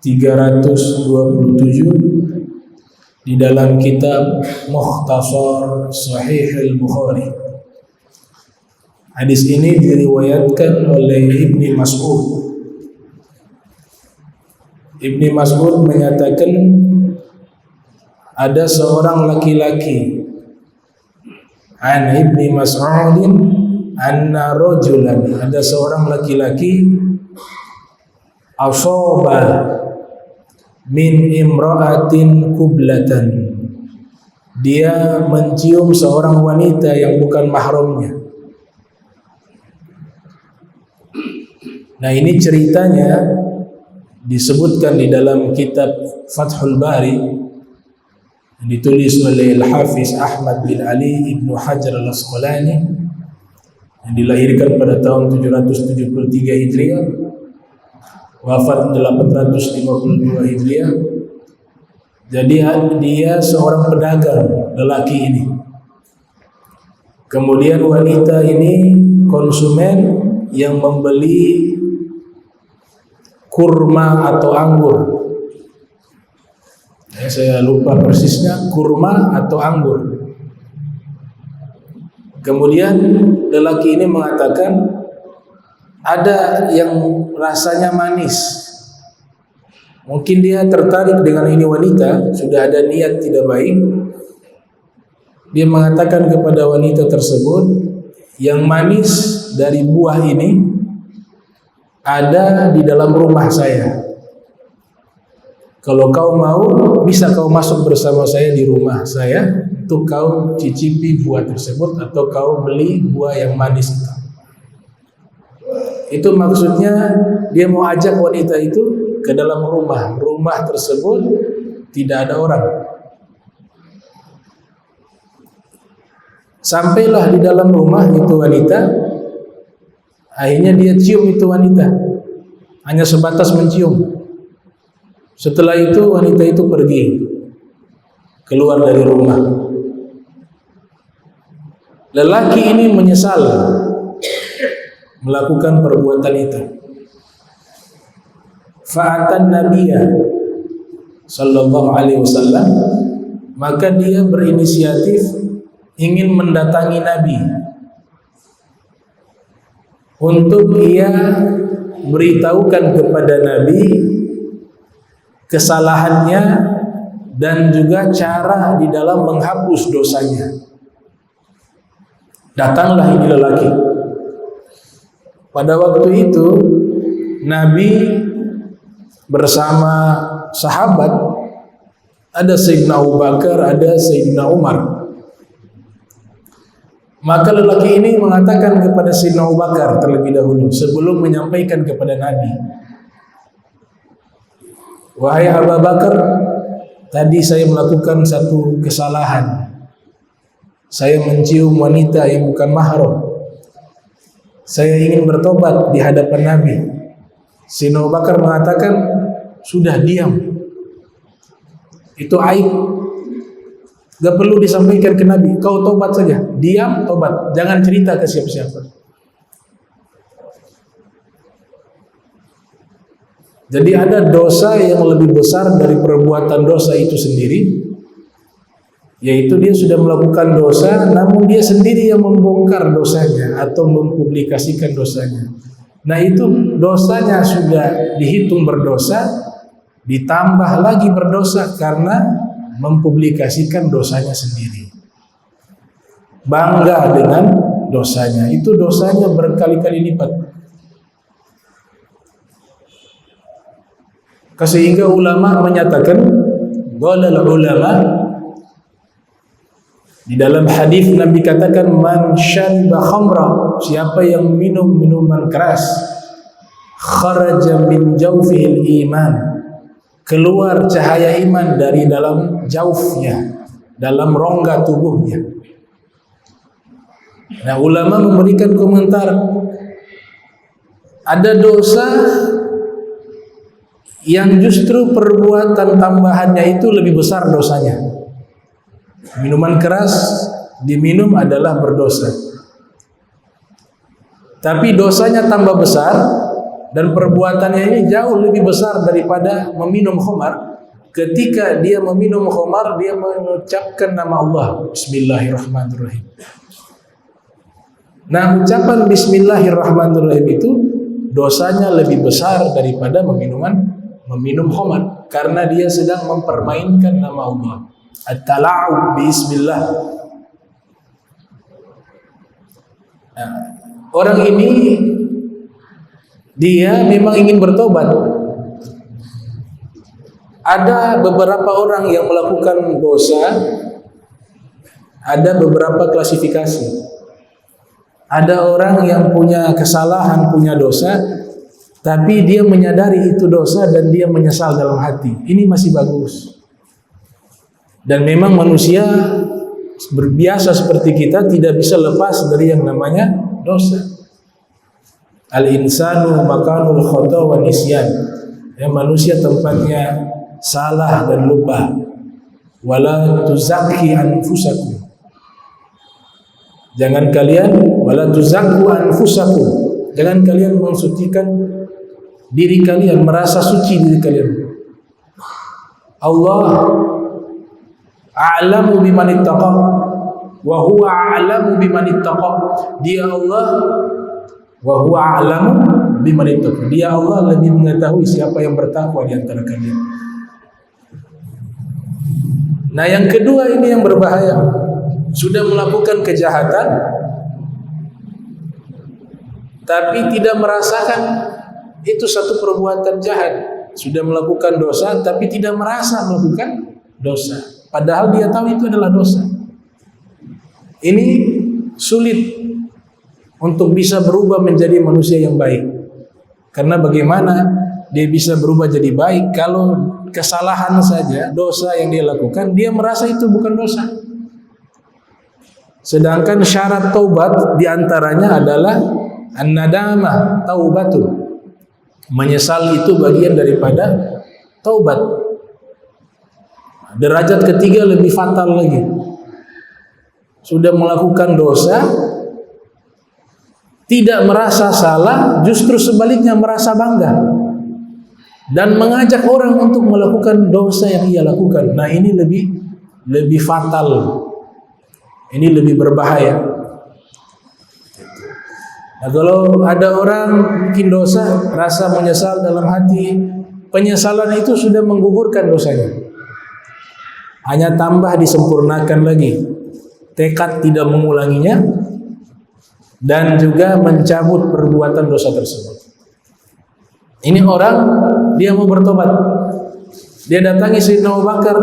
327 di dalam kitab Mukhtasar Sahih Al-Bukhari. Hadis ini diriwayatkan oleh Ibni Mas'ud. Ibni Mas'ud menyatakan ada seorang laki-laki, an Ibni Mas'udin anna rajulan, ada seorang laki-laki asaba min imra'atin kublatan, dia mencium seorang wanita yang bukan mahramnya. Nah, ini ceritanya disebutkan di dalam kitab Fathul Bari yang ditulis oleh Al-Hafiz Ahmad bin Ali Ibnu Hajar Al-Asqalani, yang dilahirkan pada tahun 773 Hijriah, wafat 852 Hijriah. Jadi dia seorang pedagang lelaki ini. Kemudian wanita ini konsumen yang membeli kurma atau anggur. Saya lupa persisnya, kurma atau anggur. Kemudian lelaki ini mengatakan ada yang rasanya manis. Mungkin dia tertarik dengan ini wanita, sudah ada niat tidak baik. Dia mengatakan kepada wanita tersebut, yang manis dari buah ini ada di dalam rumah saya. Kalau kau mau, bisa kau masuk bersama saya di rumah saya untuk kau cicipi buah tersebut atau kau beli buah yang manis itu. Itu maksudnya dia mau ajak wanita itu ke dalam rumah. Rumah tersebut tidak ada orang. Sampailah di dalam rumah itu wanita. Akhirnya dia cium itu wanita. Hanya sebatas mencium. Setelah itu wanita itu pergi keluar dari rumah. Lelaki ini menyesal melakukan perbuatan itu. Fa'atan Nabiyya sallallahu alaihi wasallam, maka dia berinisiatif ingin mendatangi Nabi untuk ia beritahukan kepada Nabi kesalahannya dan juga cara di dalam menghapus dosanya. Datanglah ini lelaki. Pada waktu itu Nabi bersama sahabat, ada Sayyidina Abu Bakar, ada Sayyidina Umar. Maka lelaki ini mengatakan kepada Sayyidina Abu Bakar terlebih dahulu sebelum menyampaikan kepada Nabi, wahai Abu Bakar, tadi saya melakukan satu kesalahan. Saya mencium wanita yang bukan mahram. Saya ingin bertobat di hadapan Nabi. Sayyidina Abu Bakar mengatakan, sudah diam. Itu aib. Gak perlu disampaikan ke Nabi. Kau tobat saja. Diam, tobat. Jangan cerita ke siapa-siapa. Jadi ada dosa yang lebih besar dari perbuatan dosa itu sendiri, yaitu dia sudah melakukan dosa, namun dia sendiri yang membongkar dosanya atau mempublikasikan dosanya. Nah, itu dosanya sudah dihitung berdosa, ditambah lagi berdosa karena mempublikasikan dosanya sendiri. Bangga dengan dosanya, itu dosanya berkali-kali lipat. Sehingga ulama menyatakan, qala ulama, di dalam hadis Nabi katakan, man syariba khamra, siapa yang minum minuman keras, kharaja min jawfihil iman, keluar cahaya iman dari dalam jaufnya, dalam rongga tubuhnya. Nah, ulama memberikan komentar, ada dosa yang justru perbuatan tambahannya itu lebih besar dosanya. Minuman keras diminum adalah berdosa, tapi dosanya tambah besar dan perbuatannya ini jauh lebih besar daripada meminum khamar. Ketika dia meminum khamar, dia mengucapkan nama Allah, Bismillahirrahmanirrahim. Nah, ucapan Bismillahirrahmanirrahim itu dosanya lebih besar daripada meminum khamar, karena dia sedang mempermainkan nama Allah. At-tala'ub bismillah. Nah, orang ini dia memang ingin bertobat. Ada beberapa orang yang melakukan dosa, ada beberapa klasifikasi. Ada orang yang punya kesalahan, punya dosa, tapi dia menyadari itu dosa dan dia menyesal dalam hati. Ini masih bagus. Dan memang manusia berbiasa seperti kita tidak bisa lepas dari yang namanya dosa. Al-insanu makanul khata wa nisyan. Ya, manusia tempatnya salah dan lupa. Wala tuzakki anfusakum. Jangan kalian wala tuzakku anfusakum. Jangan kalian mensucikan diri kalian, merasa suci diri kalian. Allah a'lamu biman ittaqa wa huwa a'lamu biman ittaqa. Dia Allah wa huwa a'lamu biman ittaqa. Dia Allah lebih mengetahui siapa yang bertakwa di antara kalian. Nah, yang kedua ini yang berbahaya. Sudah melakukan kejahatan tapi tidak merasakan itu satu perbuatan jahat. Sudah melakukan dosa tapi tidak merasa melakukan dosa, padahal dia tahu itu adalah dosa. Ini sulit untuk bisa berubah menjadi manusia yang baik. Karena bagaimana dia bisa berubah jadi baik kalau kesalahan saja, dosa yang dia lakukan, dia merasa itu bukan dosa. Sedangkan syarat taubat diantaranya adalah an-nadamah taubatun. Menyesal itu bagian daripada taubat. Derajat ketiga lebih fatal lagi. Sudah melakukan dosa, tidak merasa salah, justru sebaliknya merasa bangga dan mengajak orang untuk melakukan dosa yang ia lakukan. Nah, ini lebih fatal. Ini lebih berbahaya. Nah, kalau ada orang bikin dosa, rasa menyesal dalam hati, penyesalan itu sudah menggugurkan dosanya. Hanya tambah disempurnakan lagi. Tekad tidak mengulanginya dan juga mencabut perbuatan dosa tersebut. Ini orang dia mau bertobat. Dia datangi Sayyidina Abu Bakar.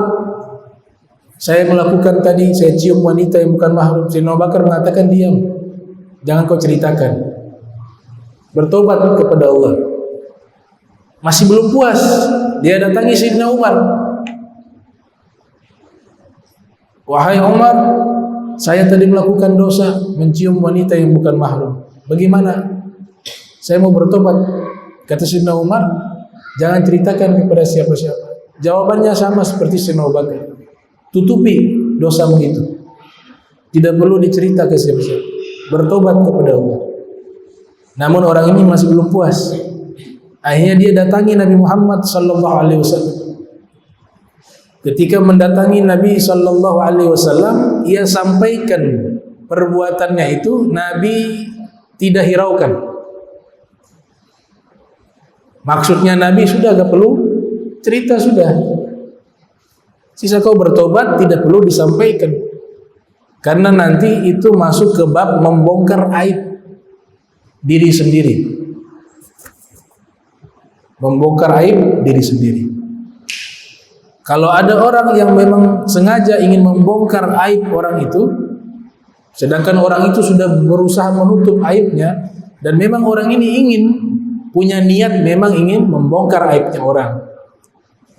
Saya melakukan tadi, saya cium wanita yang bukan mahram. Sayyidina Abu Bakar mengatakan, diam, jangan kau ceritakan. Bertobat kepada Allah. Masih belum puas, dia datangi Sayyidina Umar. Wahai Umar, saya tadi melakukan dosa, mencium wanita yang bukan mahram. Bagaimana? Saya mau bertobat. Kata Sayyidina Umar, jangan ceritakan kepada siapa-siapa. Jawabannya sama seperti Sayyidina Abu Bakar. Tutupi dosamu itu. Tidak perlu dicerita ke siapa-siapa. Bertobat kepada Allah. Namun orang ini masih belum puas. Akhirnya dia datangi Nabi Muhammad sallallahu alaihi wasallam. Ketika mendatangi Nabi sallallahu alaihi wasallam, ia sampaikan perbuatannya itu, Nabi tidak hiraukan. Maksudnya Nabi sudah gak perlu cerita sudah. Sisa kau bertobat tidak perlu disampaikan. Karena nanti itu masuk ke bab membongkar aib diri sendiri. Membongkar aib diri sendiri. Kalau ada orang yang memang sengaja ingin membongkar aib orang itu, sedangkan orang itu sudah berusaha menutup aibnya, dan memang orang ini ingin punya niat memang ingin membongkar aibnya orang,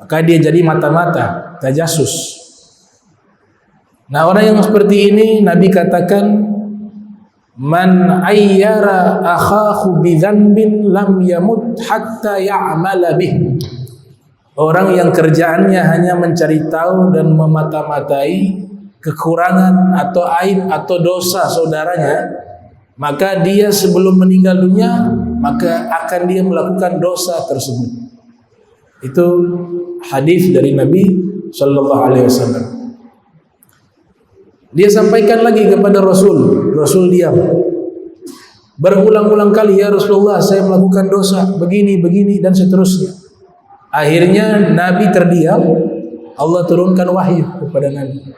maka dia jadi mata-mata, tajasus. Nah, orang yang seperti ini Nabi katakan, man ayyara akhahu bidzanbin lam yamut hatta ya'mala bih. Orang yang kerjaannya hanya mencari tahu dan memata-matai kekurangan atau aib atau dosa saudaranya, maka dia sebelum meninggal dunia maka akan dia melakukan dosa tersebut. Itu hadis dari Nabi Shallallahu Alaihi Wasallam. Dia sampaikan lagi kepada Rasul. Rasul diam. Berulang-ulang kali, ya Rasulullah, saya melakukan dosa begini, dan seterusnya. Akhirnya Nabi terdiam. Allah turunkan wahyu kepada Nabi.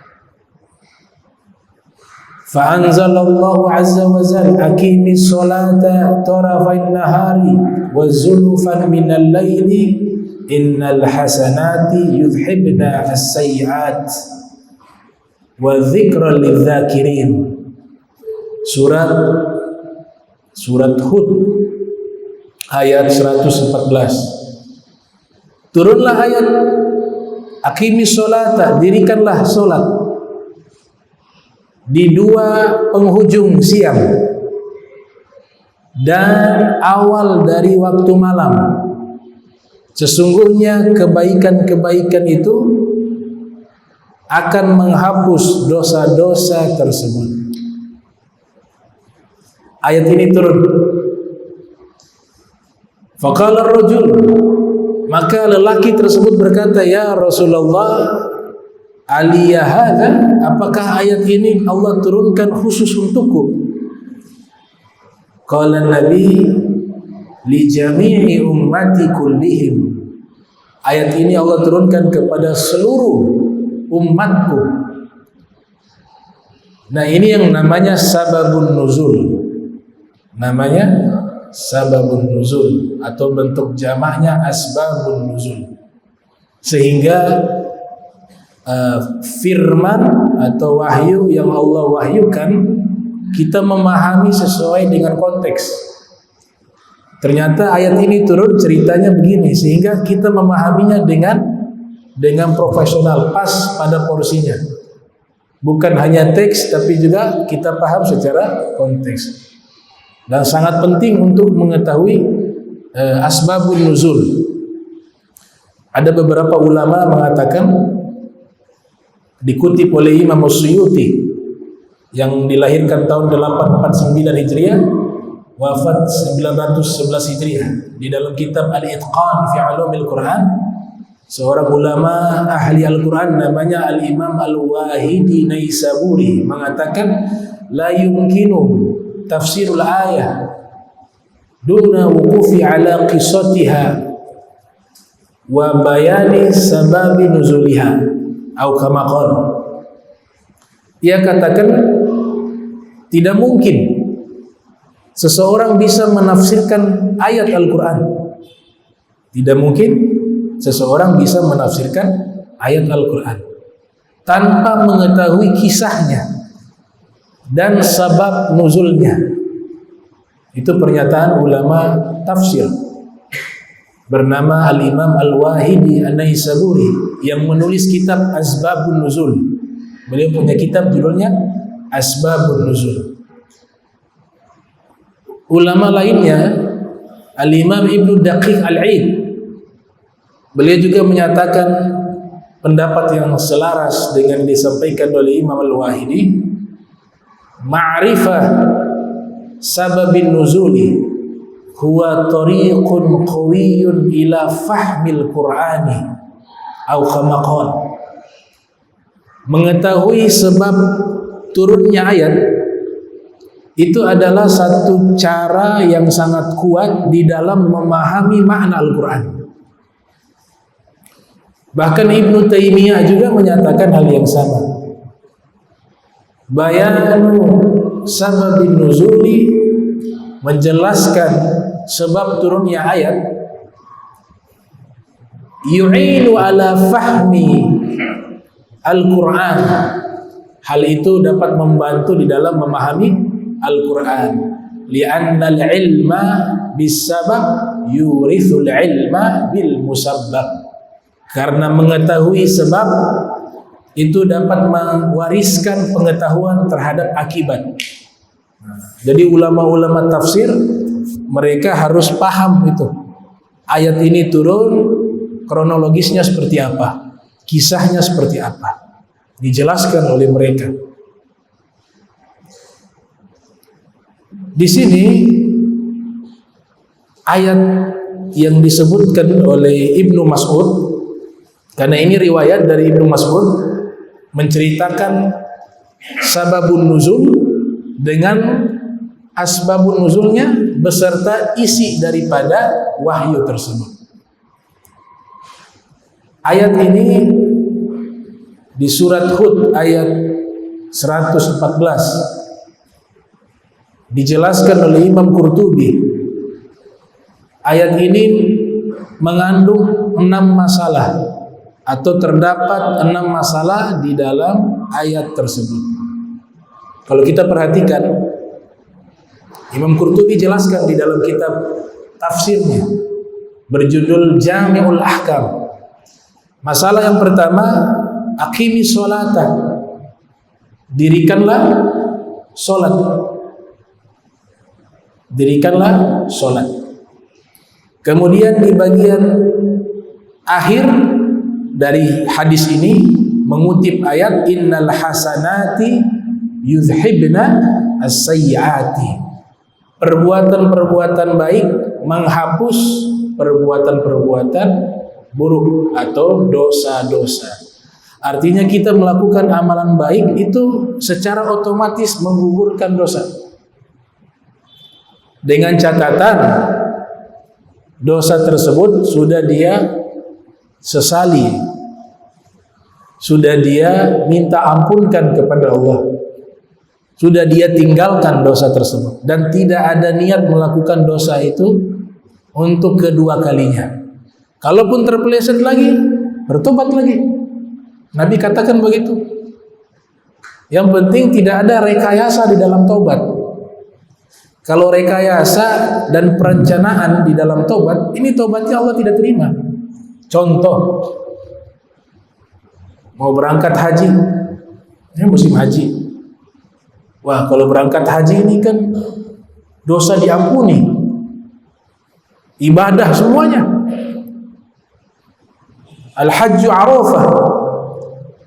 Fa'anzalallahu azza wa jalla aqimis salata tarafain nahari wa zulfan minal laili innal hasanati yudhibna as-sayyi'at wa dzikra lidzakirin. Surat Hud ayat 114. Turunlah ayat aqimis sholata, dirikanlah solat di dua penghujung siang dan awal dari waktu malam. Sesungguhnya kebaikan-kebaikan itu akan menghapus dosa-dosa tersebut. Ayat ini turun. Faqala ar-rajul, maka lelaki tersebut berkata, ya Rasulullah, aliyah hadza, apakah ayat ini Allah turunkan khusus untukku? Qala Nabi, li jami'i ummati kullihim. Ayat ini Allah turunkan kepada seluruh umatku. Nah, ini yang namanya sababun nuzul. Namanya sababun nuzul atau bentuk jamaknya asbabun nuzul. Sehingga firman atau wahyu yang Allah wahyukan kita memahami sesuai dengan konteks. Ternyata ayat ini turun ceritanya begini, sehingga kita memahaminya dengan profesional, pas pada porsinya. Bukan hanya teks, tapi juga kita paham secara konteks. Dan sangat penting untuk mengetahui asbabun nuzul. Ada beberapa ulama mengatakan, dikutip oleh Imam Suyuti yang dilahirkan tahun 849 Hijriah, wafat 911 Hijriah, di dalam kitab Al-Itqan fi Ulumil Quran, seorang ulama ahli Al-Quran namanya Al-Imam Al-Wahidi Naisaburi mengatakan, la yumkinu tafsirul ayah duna wuqufi ala qissatiha wa bayani sababi nuzuliha atau kama qala. Ia katakan tidak mungkin seseorang bisa menafsirkan ayat Al-Quran. Tidak mungkin seseorang bisa menafsirkan ayat Al-Quran tanpa mengetahui kisahnya dan sabab nuzulnya. Itu pernyataan ulama tafsir bernama Al-Imam Al-Wahidi An-Naisaburi yang menulis kitab Asbabun Nuzul. Beliau punya kitab judulnya Asbabun Nuzul. Ulama lainnya Al-Imam Ibnu Daqiq Al-Aid, beliau juga menyatakan pendapat yang selaras dengan disampaikan oleh Imam Al-Wahidi, ma'rifah sababin nuzuli huwa tariqun qawiyyun ila fahmil Qur'ani atau kama qala. Mengetahui sebab turunnya ayat itu adalah satu cara yang sangat kuat di dalam memahami makna Al-Quran. Bahkan Ibnu Taimiyah juga menyatakan hal yang sama. Bayanu sababin nuzuli, menjelaskan sebab turunnya ayat, yu'inu ala fahmi Al-Quran. Hal itu dapat membantu di dalam memahami Al-Quran. Li'annal ilma bisabab yurithul ilma bil musabbab. Karena mengetahui sebab itu dapat mewariskan pengetahuan terhadap akibat. Jadi ulama-ulama tafsir mereka harus paham itu. Ayat ini turun, kronologisnya seperti apa, kisahnya seperti apa, dijelaskan oleh mereka. Di sini ayat yang disebutkan oleh Ibnu Mas'ud, karena ini riwayat dari Ibnu Mas'ud menceritakan sababun nuzul dengan asbabun nuzulnya beserta isi daripada wahyu tersebut. Ayat ini di surat Hud ayat 114 dijelaskan oleh Imam Qurtubi. Ayat ini mengandung 6 masalah atau terdapat 6 masalah di dalam ayat tersebut. Kalau kita perhatikan, Imam Qurtubi jelaskan di dalam kitab tafsirnya berjudul Jami'ul Ahkam. Masalah yang pertama, aqimi sholata, dirikanlah sholat. Dirikanlah sholat. Kemudian di bagian akhir dari hadis ini mengutip ayat innal hasanati yuzhibna as-sayyiati. Perbuatan-perbuatan baik menghapus perbuatan-perbuatan buruk atau dosa-dosa. Artinya kita melakukan amalan baik itu secara otomatis menggugurkan dosa. Dengan catatan dosa tersebut sudah dia sesali, sudah dia minta ampunkan kepada Allah, sudah dia tinggalkan dosa tersebut dan tidak ada niat melakukan dosa itu untuk kedua kalinya. Kalaupun terpeleset lagi, bertobat lagi. Nabi katakan begitu. Yang penting tidak ada rekayasa di dalam tobat. Kalau rekayasa dan perencanaan di dalam tobat, ini tobatnya Allah tidak terima. Contoh, mau berangkat haji, ini musim haji. Wah, kalau berangkat haji ini kan dosa diampuni, ibadah semuanya. Al-Hajju Arafah,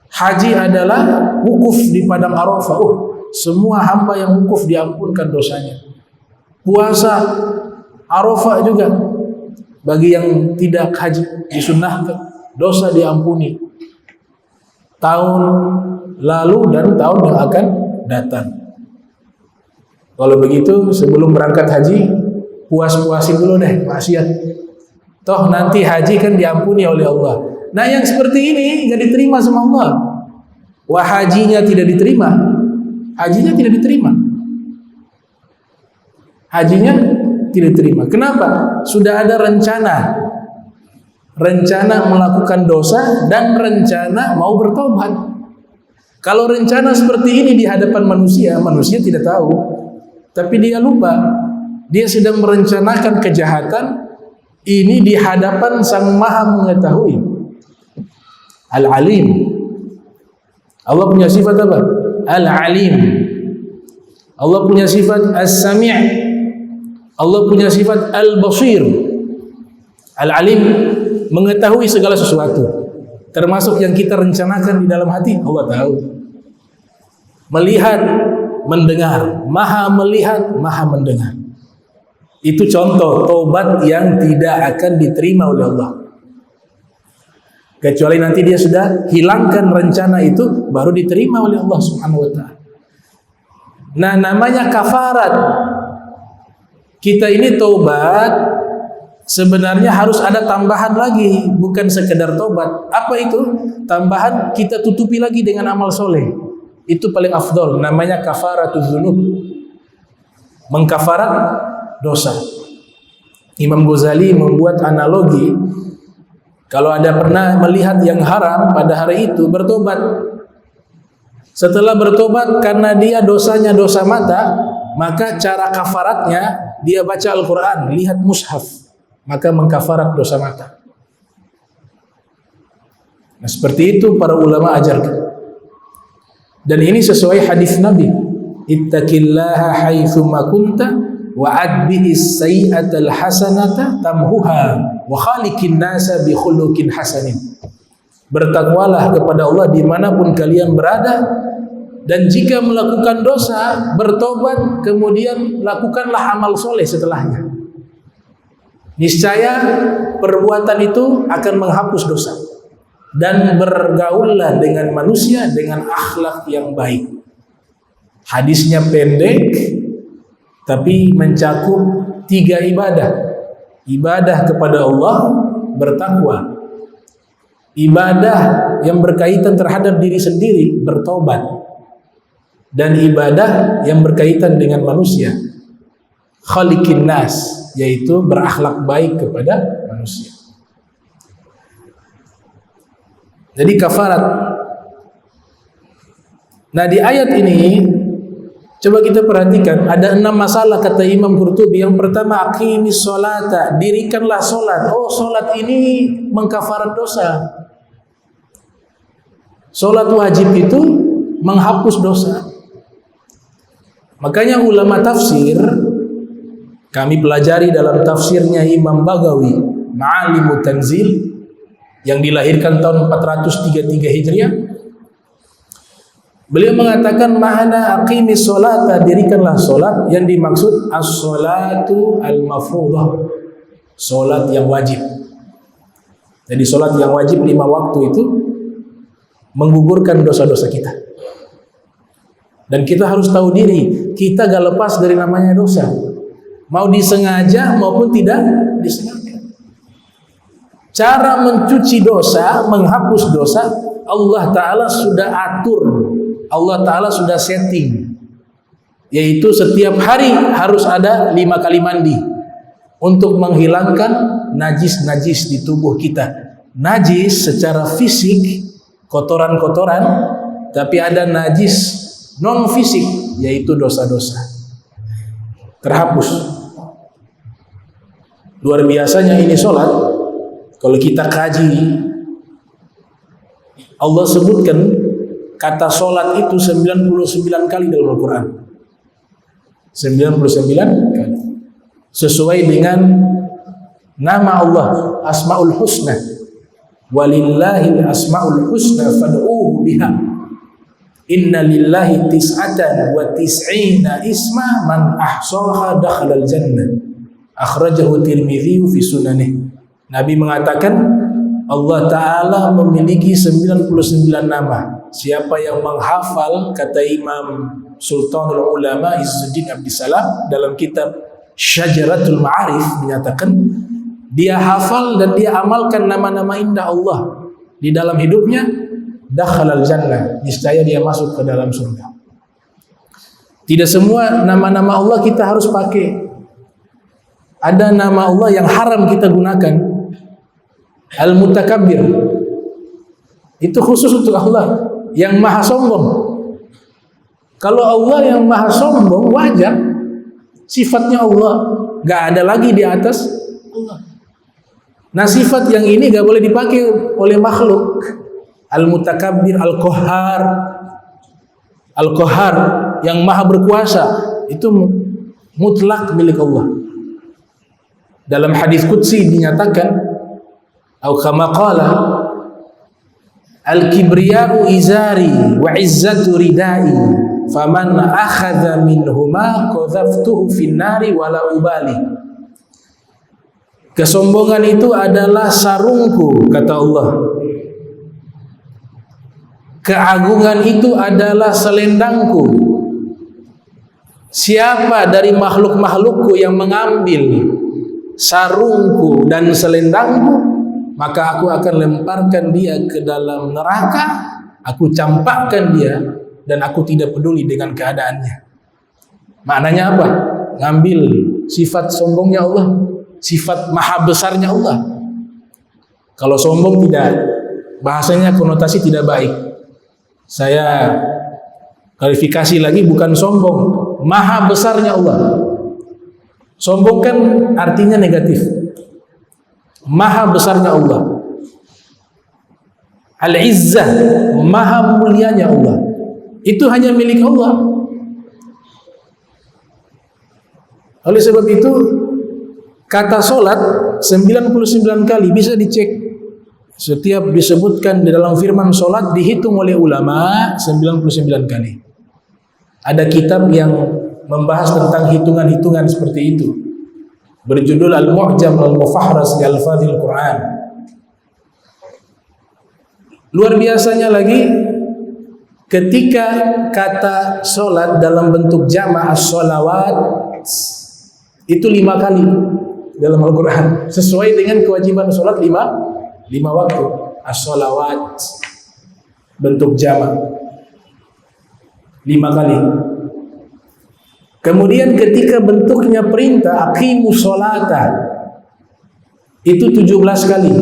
haji adalah wukuf di padang Arafah. Semua hamba yang wukuf diampunkan dosanya. Puasa Arafah juga bagi yang tidak haji disunnahkan, dosa diampuni tahun lalu dan tahun yang akan datang. Kalau begitu sebelum berangkat haji puas-puasin dulu deh maksiat. Toh nanti haji kan diampuni oleh Allah. Nah yang seperti ini nggak diterima sama Allah. Wah, hajinya tidak diterima, hajinya tidak diterima, hajinya tidak diterima. Kenapa? Sudah ada rencana melakukan dosa dan rencana mau bertobat. Kalau rencana seperti ini di hadapan manusia, manusia tidak tahu, tapi dia lupa. Dia sedang merencanakan kejahatan ini di hadapan Sang Maha Mengetahui. Al-Alim. Allah punya sifat apa? Al-Alim. Allah punya sifat As-Sami'. Allah punya sifat Al-Basir. Al-Alim mengetahui segala sesuatu, termasuk yang kita rencanakan di dalam hati. Allah tahu. Melihat, mendengar, Maha melihat, Maha mendengar. Itu contoh tobat yang tidak akan diterima oleh Allah. Kecuali nanti dia sudah hilangkan rencana itu, baru diterima oleh Allah Subhanahu wa ta'ala. Nah, namanya kafarat. Kita ini tobat sebenarnya harus ada tambahan lagi, bukan sekedar tobat. Apa itu? Tambahan kita tutupi lagi dengan amal soleh. Itu paling afdol, namanya kafaratuz dzunub. Mengkafarat dosa. Imam Ghazali membuat analogi, kalau ada pernah melihat yang haram pada hari itu, bertobat. Setelah bertobat karena dia dosanya dosa mata, maka cara kafaratnya dia baca Al-Quran, lihat mushaf, maka mengkafarat dosa mata. Nah, seperti itu para ulama ajarkan. Dan ini sesuai hadis Nabi, ittaqillaha haitsuma kunta wa adbi'is sayyi'atal hasanata tamhuha wa khaliqin nasa bi khuluqin hasanin. Bertakwalah kepada Allah dimanapun kalian berada, dan jika melakukan dosa bertobat, kemudian lakukanlah amal soleh setelahnya. Niscaya perbuatan itu akan menghapus dosa. Dan bergaullah dengan manusia dengan akhlak yang baik. Hadisnya pendek, tapi mencakup 3 ibadah. Ibadah kepada Allah, bertakwa. Ibadah yang berkaitan terhadap diri sendiri, bertobat. Dan ibadah yang berkaitan dengan manusia, khaliqin nas, yaitu berakhlak baik kepada manusia. Jadi kafarat. Nah, di ayat ini coba kita perhatikan, ada 6 masalah kata Imam Qurtubi. Yang pertama, aqimis sholata, dirikanlah solat. Oh, solat ini mengkafarat dosa. Solat wajib itu menghapus dosa. Makanya ulama tafsir, kami pelajari dalam tafsirnya Imam Baghawi, Ma'alimut Tanzil, yang dilahirkan tahun 433 Hijriah. Beliau mengatakan makna aqimis sholata, dirikanlah solat, yang dimaksud as-sholatu al-mafruḍah, solat yang wajib. Jadi solat yang wajib 5 waktu itu menggugurkan dosa-dosa kita. Dan kita harus tahu diri, kita gak lepas dari namanya dosa, mau disengaja maupun tidak disengaja. Cara mencuci dosa, menghapus dosa, Allah Ta'ala sudah atur, Allah Ta'ala sudah setting, yaitu setiap hari harus ada 5 kali mandi untuk menghilangkan najis-najis di tubuh kita. Najis secara fisik, kotoran-kotoran, tapi ada najis non fisik, yaitu dosa-dosa, terhapus. Luar biasanya ini sholat. Kalau kita kaji, Allah sebutkan kata sholat itu 99 kali dalam Al-Quran. 99 kali. Sesuai dengan nama Allah, Asmaul Husna. Walillahil asmaul husna fad'uhu biha. Inna lillahi tis'atan wa tis'ina isma man ahsaha dakhalal jannah. Akhrajahu Tirmidzi fi sunanih. Nabi mengatakan Allah Ta'ala memiliki 99 nama. Siapa yang menghafal, kata Imam Sultanul Ulama Izzuddin Abdissalam dalam kitab Syajaratul Ma'arif, menyatakan dia hafal dan dia amalkan nama-nama indah Allah di dalam hidupnya, dakhalal jannah, niscaya dia masuk ke dalam surga. Tidak semua nama-nama Allah kita harus pakai. Ada nama Allah yang haram kita gunakan. Al-Mutakabbir, itu khusus untuk Allah yang maha sombong. Kalau Allah yang maha sombong, wajar, sifatnya Allah, gak ada lagi di atas Allah. Nah, sifat yang ini gak boleh dipakai oleh makhluk. Al-Mutakabbir, Al-Qahhar, Al-Qahhar yang maha berkuasa, itu mutlak milik Allah. Dalam hadis qudsi dinyatakan, atau kama qala, al-kibriya'u izari wa izzatu ridai, faman akhadha minhuma qadhaftuhu finnari wala ubali. Kesombongan itu adalah sarungku, kata Allah. Keagungan itu adalah selendangku. Siapa dari makhluk-makhlukku yang mengambil sarungku dan selendangku, maka aku akan lemparkan dia ke dalam neraka, aku campakkan dia, dan aku tidak peduli dengan keadaannya. Maknanya apa? Ngambil sifat sombongnya Allah, sifat maha besarnya Allah. Kalau sombong tidak, bahasanya konotasi tidak baik. Saya klarifikasi lagi, bukan sombong, maha besarnya Allah. Sombong kan artinya negatif. Maha besarnya Allah. Al-Izzah, maha mulianya Allah. Itu hanya milik Allah. Oleh sebab itu, kata solat 99 kali bisa dicek. Setiap disebutkan di dalam firman solat dihitung oleh ulama 99 kali. Ada kitab yang membahas tentang hitungan-hitungan seperti itu. berjudul Al-Mu'jam Al-Mufahras li Alfadhil Quran. Luar biasanya lagi ketika kata solat dalam bentuk jama' as-sholawat itu 5 kali dalam Al-Quran, sesuai dengan kewajiban solat 5 waktu. As-sholawat bentuk jama' 5 kali. Kemudian ketika bentuknya perintah aqimus sholata itu 17 kali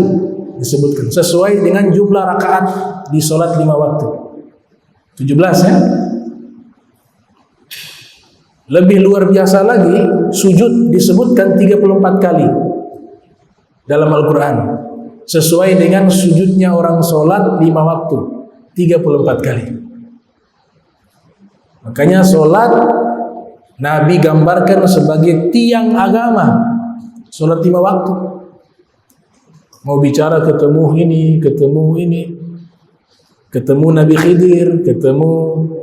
disebutkan, sesuai dengan jumlah rakaat di sholat 5 waktu. 17 ya. Lebih luar biasa lagi, sujud disebutkan 34 kali dalam Al-Quran, sesuai dengan sujudnya orang sholat 5 waktu, 34 kali. Makanya sholat Nabi gambarkan sebagai tiang agama, sholat 5 waktu. Mau bicara ketemu ini, ketemu Nabi Khidir, ketemu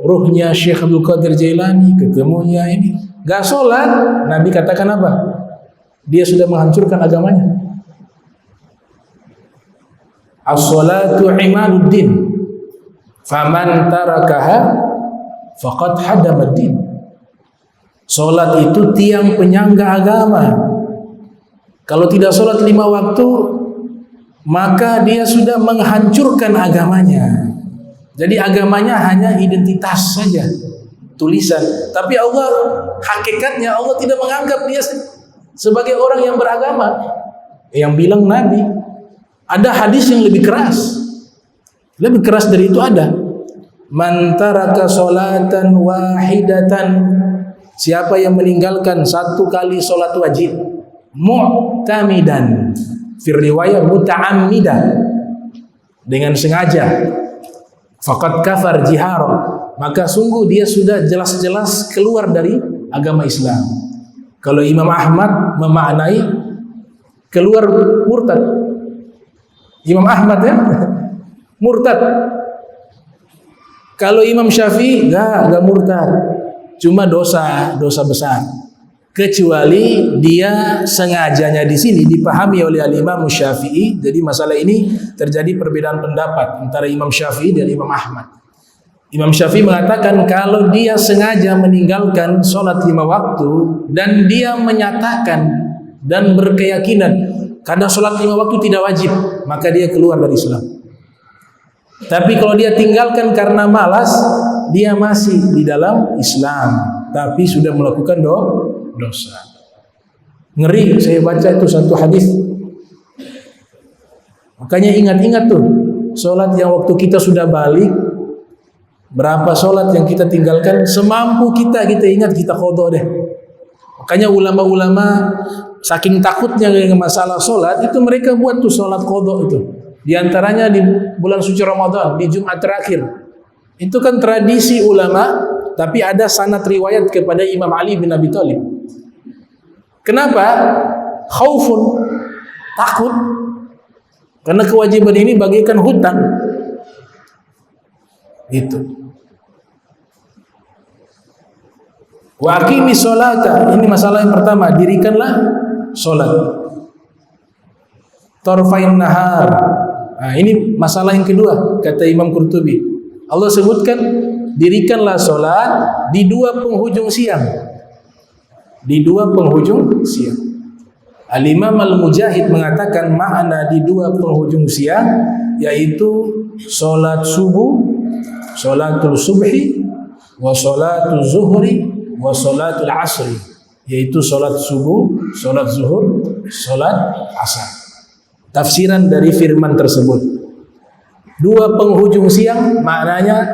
ruhnya Syekh Abdul Qadir Jailani, ketemunya ini, gak sholat, Nabi katakan apa? Dia sudah menghancurkan agamanya. As-sholatu imaduddin, faman tarakaha faqad hadamaddin. Sholat itu tiang penyangga agama. Kalau tidak sholat 5 waktu, maka dia sudah menghancurkan agamanya. Jadi agamanya hanya identitas saja, tulisan. Tapi Allah, hakikatnya Allah tidak menganggap dia sebagai orang yang beragama. Yang bilang Nabi. Ada hadis yang lebih keras. Lebih keras dari itu ada. Man taraka sholatan wahidatan, siapa yang meninggalkan 1 kali sholat wajib, mu'tamidan, fi riwayat muta'ammidan, dengan sengaja, faqad kafar jihara, maka sungguh dia sudah jelas-jelas keluar dari agama Islam. Kalau Imam Ahmad memaknai keluar murtad. Imam Ahmad ya murtad. Kalau Imam Syafi'i enggak murtad, cuma dosa besar. Kecuali dia sengajanya di sini dipahami oleh Imam Syafi'i. Jadi masalah ini terjadi perbedaan pendapat antara Imam Syafi'i dan Imam Ahmad. Imam Syafi'i mengatakan kalau dia sengaja meninggalkan sholat 5 waktu dan dia menyatakan dan berkeyakinan karena sholat 5 waktu tidak wajib, maka dia keluar dari Islam. Tapi kalau dia tinggalkan karena malas, dia masih di dalam Islam, tapi sudah melakukan dosa. Ngeri, saya baca itu satu hadis. Makanya ingat-ingat tuh, sholat yang waktu kita sudah balik, berapa sholat yang kita tinggalkan, semampu kita ingat, kita qadha deh. Makanya ulama-ulama saking takutnya dengan masalah sholat, itu mereka buat tuh sholat qadha itu. Di antaranya di bulan suci Ramadan, di Jumat terakhir. Itu kan tradisi ulama, tapi ada sanad riwayat kepada Imam Ali bin Abi Thalib. Kenapa? Khaufun, takut. Karena kewajiban ini bagaikan hutang. Itu. Wa aqimi sholata, ini masalah yang pertama, dirikanlah sholat. Tarfain nahar. Nah, ini masalah yang kedua, kata Imam Qurtubi. Allah sebutkan dirikanlah sholat di 2 penghujung siang. Di 2 penghujung siang. Al-Imam Al-Mujahid mengatakan makna di 2 penghujung siang yaitu sholat subuh, sholatul subhi, wa sholatul zuhri, wa sholatul asri, yaitu sholat subuh, sholat zuhur, sholat asar. Tafsiran dari firman tersebut, 2 penghujung siang maknanya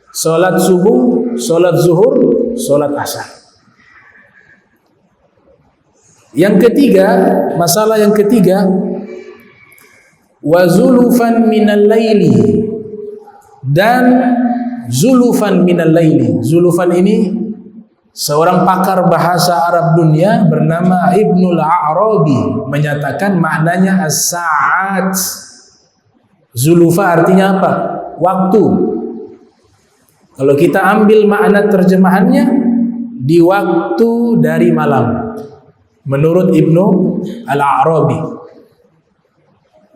sholat subuh, sholat zuhur, sholat asar. Yang ketiga, masalah yang ketiga, wa zulufan minal laili, dan zulufan minal laili. Zulufan ini seorang pakar bahasa Arab dunia bernama Ibnul A'rabi menyatakan maknanya as-sa'at. Zulufa artinya apa? Waktu. Kalau kita ambil makna terjemahannya, di waktu dari malam. menurut Ibnu Al-A'rabi.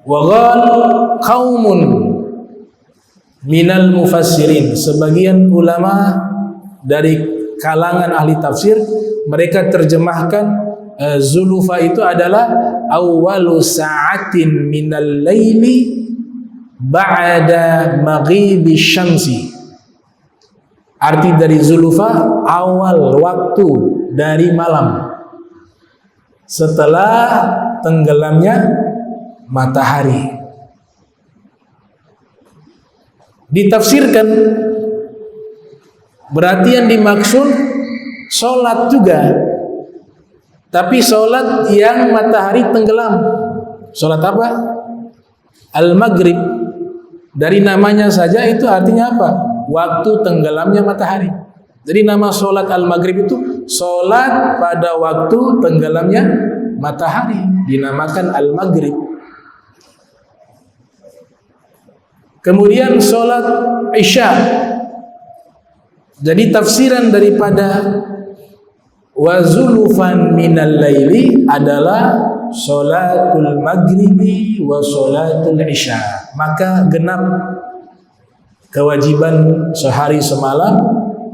Wa qal qaumun minal mufassirin, sebagian ulama dari kalangan ahli tafsir mereka terjemahkan zulufa itu adalah awwalu sa'atin minal laili ba'da maghibi syamsi. Arti dari zulufa awal waktu dari malam setelah tenggelamnya matahari. Ditafsirkan berarti yang dimaksud sholat juga, tapi sholat yang matahari tenggelam. Sholat apa? Al-Maghrib. Dari namanya saja itu artinya apa? Waktu tenggelamnya matahari. Jadi nama sholat Al-Maghrib itu sholat pada waktu tenggelamnya matahari, dinamakan Al-Maghrib. Kemudian sholat Isya. Jadi tafsiran daripada wa zulufan minal laili adalah sholatul maghribi wa sholatul isya. Maka genap kewajiban sehari semalam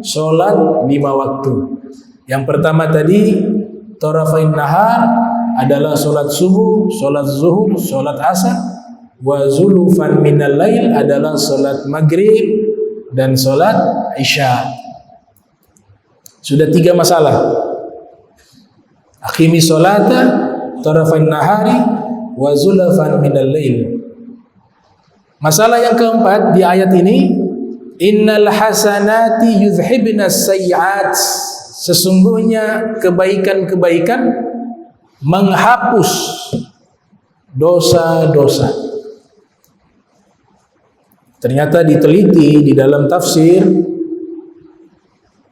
sholat 5 waktu. Yang pertama tadi tarafain nahar adalah sholat subuh, sholat zuhur, sholat asar. Wa zulufan minal lail adalah sholat maghrib dan sholat isya. Sudah 3 masalah. Aqimi sholata tarafain nahari wa zulafan minal lail. Masalah yang keempat di ayat ini, innal hasanati yuzhibnas sayyi'at. Sesungguhnya kebaikan-kebaikan menghapus dosa-dosa. Ternyata diteliti di dalam tafsir,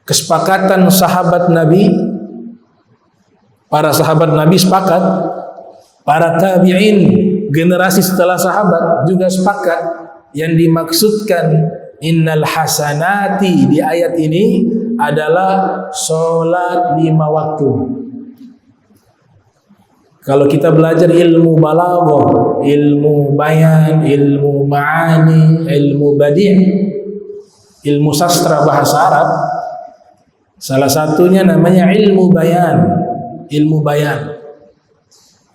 kesepakatan sahabat Nabi, para sahabat Nabi sepakat, para tabi'in generasi setelah sahabat juga sepakat, yang dimaksudkan innal hasanati di ayat ini adalah sholat 5 waktu. Kalau kita belajar ilmu balaghah, ilmu bayan, ilmu ma'ani, ilmu badi', ilmu sastra bahasa Arab, salah satunya namanya ilmu bayan. Ilmu bayan.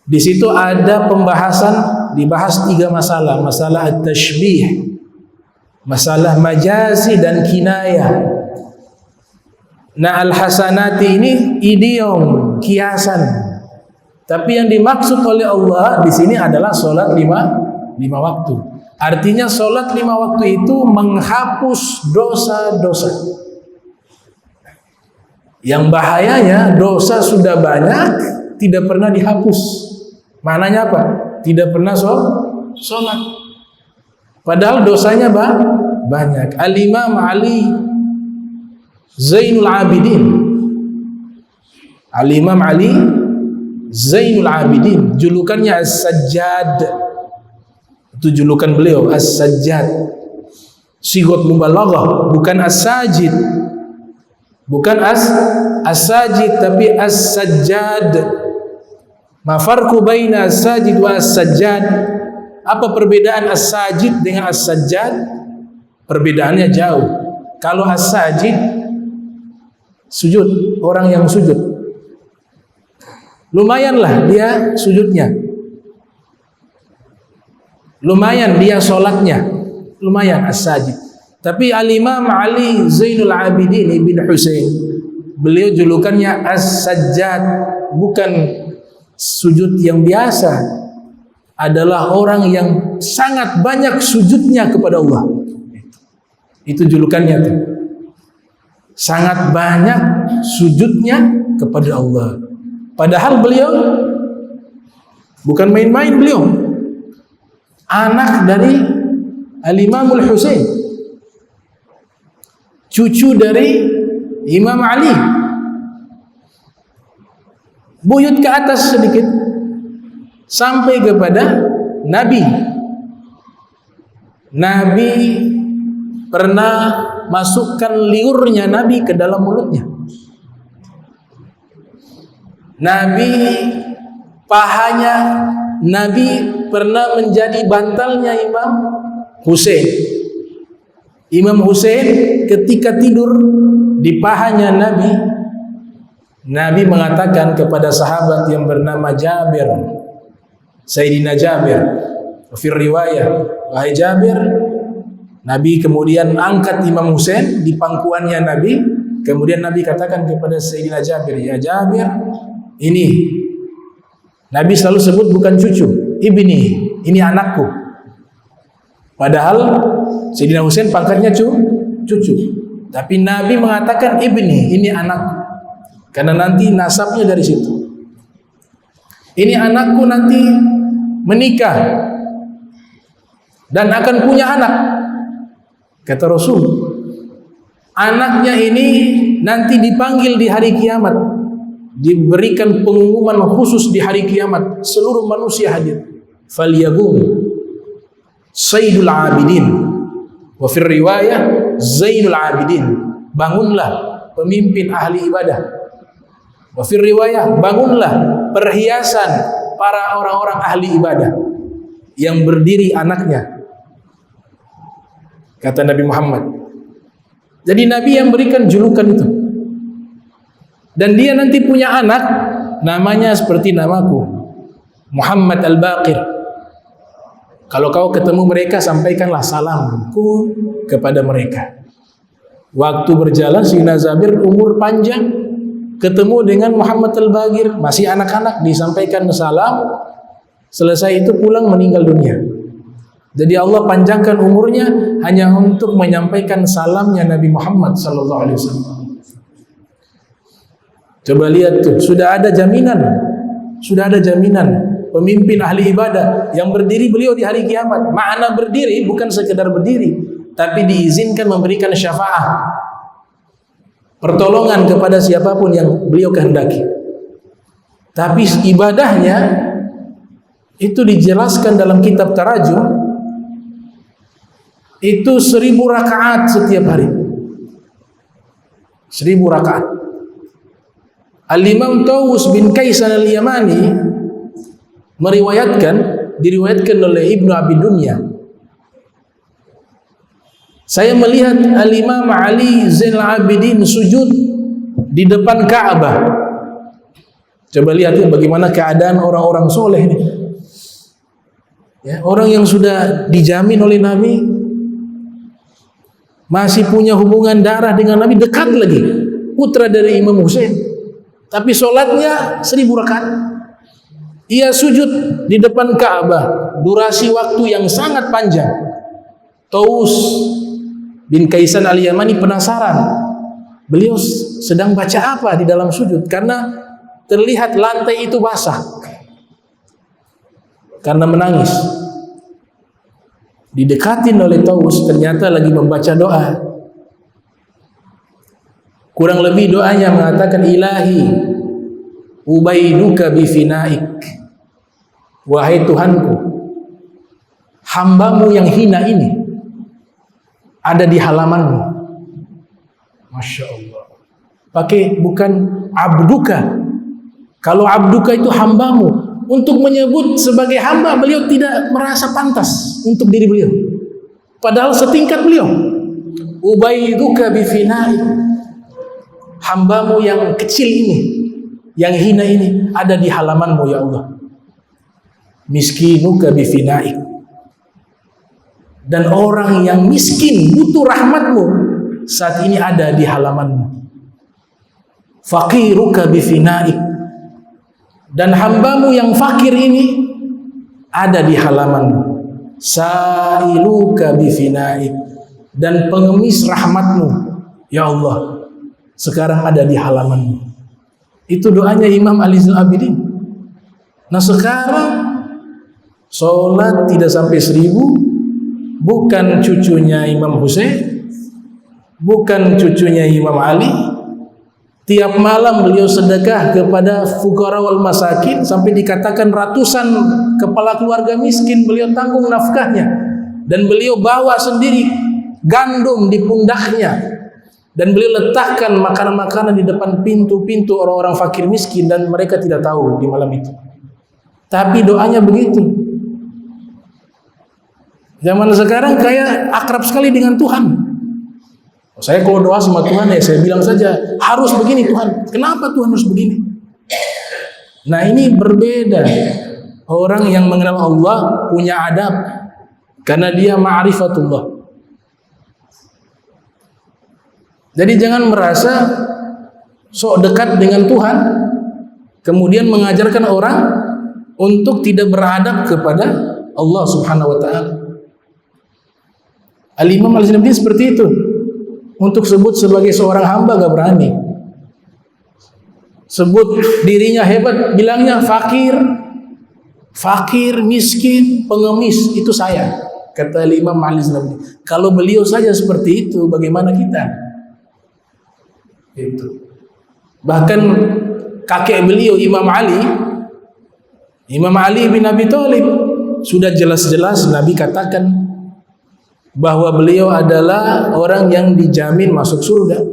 Di situ ada pembahasan, dibahas 3 masalah. Masalah at-tashbih, masalah majazi dan kinayah. Nah, al-hasanati ini idiom, kiasan. Tapi yang dimaksud oleh Allah di sini adalah sholat 5 waktu. Artinya sholat 5 waktu itu menghapus dosa-dosa. Yang bahayanya dosa sudah banyak tidak pernah dihapus. Maknanya apa? Tidak pernah sholat. Padahal dosanya banyak. Al-Imam Ali Zainul Abidin. Al-Imam Ali Zainul Abidin, julukannya As-Sajjad. Itu julukan beliau, As-Sajjad. Sigot mubalaghah, bukan As-Sajid. Bukan As-Sajid tapi As-Sajjad. Ma farqu baina As-Sajid wa As-Sajjad? Apa perbedaan As-Sajid dengan As-Sajjad? Perbedaannya jauh. Kalau As-Sajid sujud, orang yang sujud, lumayanlah dia sujudnya, lumayan dia sholatnya, lumayan as-sajid. Tapi Al-Imam Ali Zainul Abidin bin Husain, beliau julukannya As-Sajjad, bukan sujud yang biasa, adalah orang yang sangat banyak sujudnya kepada Allah. Itu julukannya tuh. Sangat banyak sujudnya kepada Allah. Padahal beliau bukan main-main, beliau anak dari Al-Imamul Husain, cucu dari Imam Ali. Buyut ke atas sedikit sampai kepada Nabi. Nabi pernah masukkan liurnya Nabi ke dalam mulutnya. Nabi pahanya Nabi pernah menjadi bantalnya Imam Husain. Imam Husain ketika tidur di pahanya Nabi, Nabi mengatakan kepada sahabat yang bernama Jabir, Sayyidina Jabir, fil riwayah, wahai Jabir, Nabi kemudian angkat Imam Husain di pangkuannya Nabi. Kemudian Nabi katakan kepada Sayyidina Jabir, ya Jabir, ini Nabi selalu sebut bukan cucu, ibni, ini anakku. Padahal Sayyidina Husain pangkatnya cucu. Tapi Nabi mengatakan ibni, ini anakku. Karena nanti nasabnya dari situ. Ini anakku nanti menikah dan akan punya anak. Kata Rasul, anaknya ini nanti dipanggil di hari kiamat, diberikan pengumuman khusus di hari kiamat, seluruh manusia hadir. Falyagum Sayyidul Abidin, wa fir riwayah Zainul Abidin. Bangunlah pemimpin ahli ibadah. Wa fir riwayah, bangunlah perhiasan para orang-orang ahli ibadah yang berdiri anaknya. Kata Nabi Muhammad. Jadi Nabi yang berikan julukan itu. Dan dia nanti punya anak, namanya seperti namaku, Muhammad Al-Baqir. Kalau kau ketemu mereka, sampaikanlah salamku kepada mereka. Waktu berjalan, Sayyidina Jabir umur panjang, ketemu dengan Muhammad Al-Baqir, masih anak-anak, disampaikan salam. Selesai itu pulang, meninggal dunia. Jadi Allah panjangkan umurnya hanya untuk menyampaikan salamnya Nabi Muhammad sallallahu alaihi wasallam. Coba lihat tuh, sudah ada jaminan pemimpin ahli ibadah yang berdiri beliau di hari kiamat. Makna berdiri bukan sekedar berdiri, tapi diizinkan memberikan syafaat, pertolongan kepada siapapun yang beliau kehendaki. Tapi ibadahnya itu dijelaskan dalam kitab Tarajum, itu 1000 rakaat setiap hari. 1000 rakaat. Al-Imam Tawus bin Kaisan Al-Yamani diriwayatkan oleh Ibnu Abi Dunya. Saya melihat Al-Imam Ali Zainal Abidin sujud di depan Ka'bah. Coba lihat ya, bagaimana keadaan orang-orang soleh ini. Ya, orang yang sudah dijamin oleh Nabi, masih punya hubungan darah dengan Nabi, dekat lagi, putra dari Imam Husain. Tapi sholatnya 1000 rakaat. Ia sujud di depan Ka'bah, durasi waktu yang sangat panjang. Taus bin Kaisan Al-Yamani penasaran, beliau sedang baca apa di dalam sujud, karena terlihat lantai itu basah karena menangis. Didekatin oleh Taus, ternyata lagi membaca doa. Kurang lebih doanya mengatakan, Ilahi ubaiduka bifinaik, wahai Tuhanku, hambamu yang hina ini ada di halamanmu. Masya Allah. Pakai bukan abduka. Kalau abduka itu hambamu, untuk menyebut sebagai hamba, beliau tidak merasa pantas untuk diri beliau. Padahal setingkat beliau. Ubaiduka bifinaik, hambamu yang kecil ini, yang hina ini ada di halamanmu ya Allah. Miskinuka bifinaik, dan orang yang miskin butuh rahmatmu saat ini ada di halamanmu. Faqiruka bifinaik, dan hambamu yang fakir ini ada di halamanmu. Sa'iluka bifinaik, dan pengemis rahmatmu ya Allah sekarang ada di halamanmu. Itu doanya Imam Ali Zainal Abidin. Nah sekarang sholat tidak sampai 1000, bukan cucunya Imam Husain, bukan cucunya Imam Ali. Tiap malam beliau sedekah kepada fuqara wal masakin, sampai dikatakan ratusan kepala keluarga miskin beliau tanggung nafkahnya, dan beliau bawa sendiri gandum di pundaknya Dan beliau letakkan makanan-makanan di depan pintu-pintu orang-orang fakir miskin dan mereka tidak tahu di malam itu. Tapi doanya begitu. Zaman sekarang kayak akrab sekali dengan Tuhan. Saya kalau doa sama Tuhan ya saya bilang saja harus begini Tuhan. Kenapa Tuhan harus begini? Nah ini berbeda. Orang yang mengenal Allah punya adab karena dia ma'rifatullah. Jadi jangan merasa sok dekat dengan Tuhan kemudian mengajarkan orang untuk tidak beradab kepada Allah Subhanahu wa taala. Al-Imam Al-Ghazali seperti itu. Untuk sebut sebagai seorang hamba gak berani. Sebut dirinya hebat, bilangnya fakir, miskin, pengemis, itu saya. Kata Imam Al-Ghazali. Kalau beliau saja seperti itu, bagaimana kita? Itu. Bahkan kakek beliau Imam Ali bin Abi Thalib sudah jelas-jelas Nabi katakan bahwa beliau adalah orang yang dijamin masuk surga.